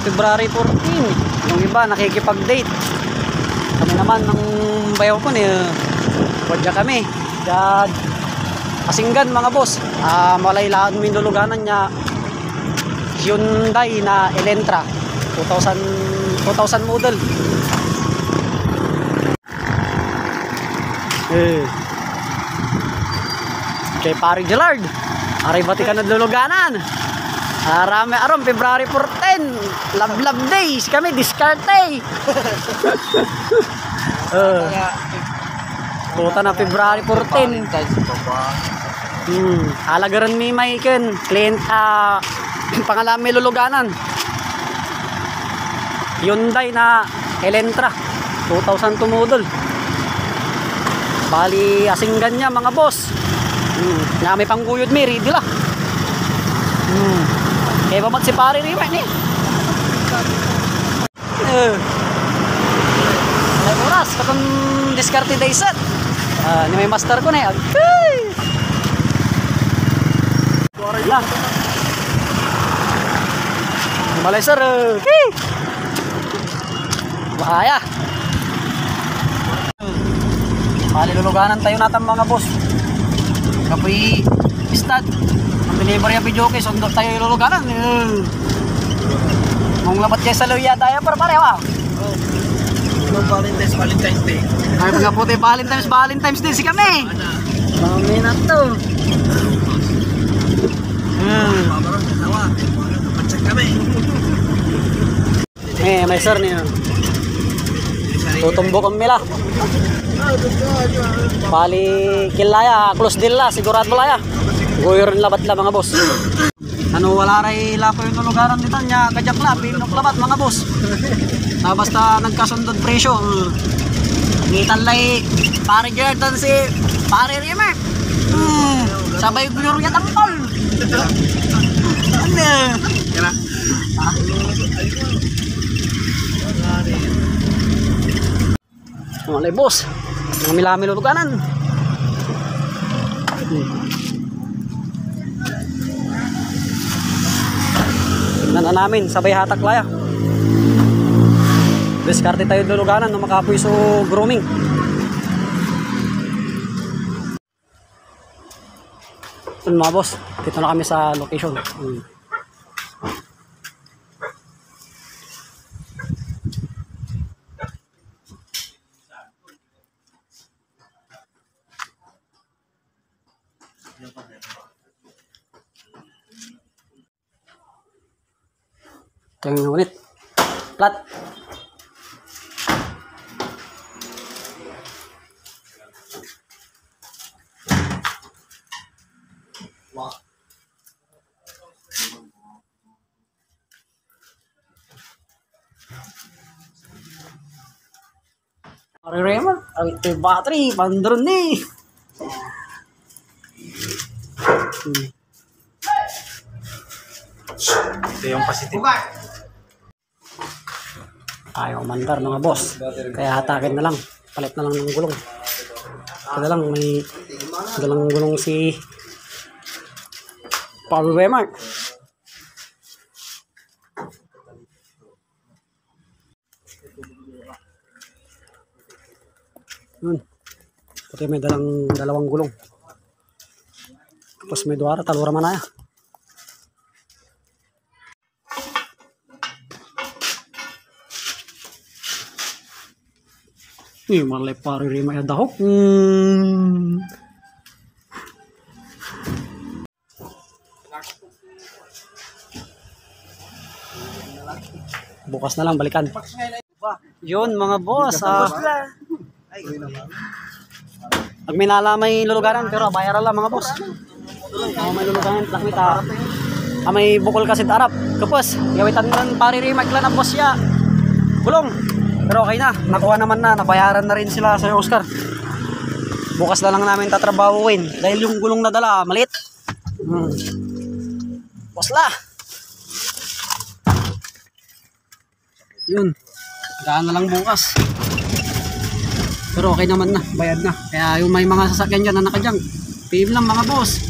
February 14. Yung iba nakikipag-date. Kami naman ng bayaw ko wadya kami dad Asinggan mga boss. Malaylaan mo yung luluganan niya, Hyundai na Elantra 2000 model. Kay Pari Gelard aray bati ka na luluganan. Arami aron February 14 love days kami diskarte. Puta na February 14. Alagaran mi Maiken client pangalan may luluganan Hyundai na Elantra 2002 model. Bali Asinggan niya mga boss. Na may pangguyod mi ready la. Kaya ba si Pari Rima ni? Ay oras katong diskarte day set. Ni may master ko na agay. Lah. Malay sir. Bahaya. Maliluluganan tayo natin mga boss. Kapoy istad. Ang delivery ang video case, sundot tayo iluluganan. Mong labat kayo sa luya tayo para parewa. Valentine's Day. Ay mga puti Valentine's Day si kami. Kami na to. May sir niya. Tutumbo kami la. Bali kilaya, close deal la, sigurado la ya. Goyor labat la mga boss. Ano wala ray la ko yung lugaran dito nya kajak la pinok labat mga boss. Basta nagkasundod presyo. Ngitan lay Pari Jordan si Pari Rima. Sabay glor ya tangkol. Ano? Kira. Wala boss. Mga milami luluganan. Tignan na namin sabay hatak laya. Diskarte tayo luluganan na makapoy so grooming. Ano mga boss, dito na kami sa location. Ito yung unit plat. Pari Raymond, ito battery, pandron ni. Ito yung positive. Ayaw mandar mga boss. Kaya hatakin na lang. Palit na lang ng gulong. Ito lang, may dalang gulong si Pari Raymond. Yun. Pati may dalawang gulong. Tapos may duwara, talura manaya. Malay Pari Rima ya dahok. Bukas na lang balikan. Yun mga boss. Pag may nalamay luluganan pero bayaran lang mga boss. May luluganan takmita. May bukol kasi tarap. Kapos, gawitan ng Pari Rima klan ang boss ya. Gulong. Pero okay na, nakuha naman na, nabayaran na rin sila sa Oscar. Bukas na lang namin tatrabahuin dahil yung gulong na dala maliit. Wasla. Yun. Gaan na lang bukas. Pero okay naman na, bayad na. Kaya yung may mga sasakyan dyan na nakajang, pay lang mga boss.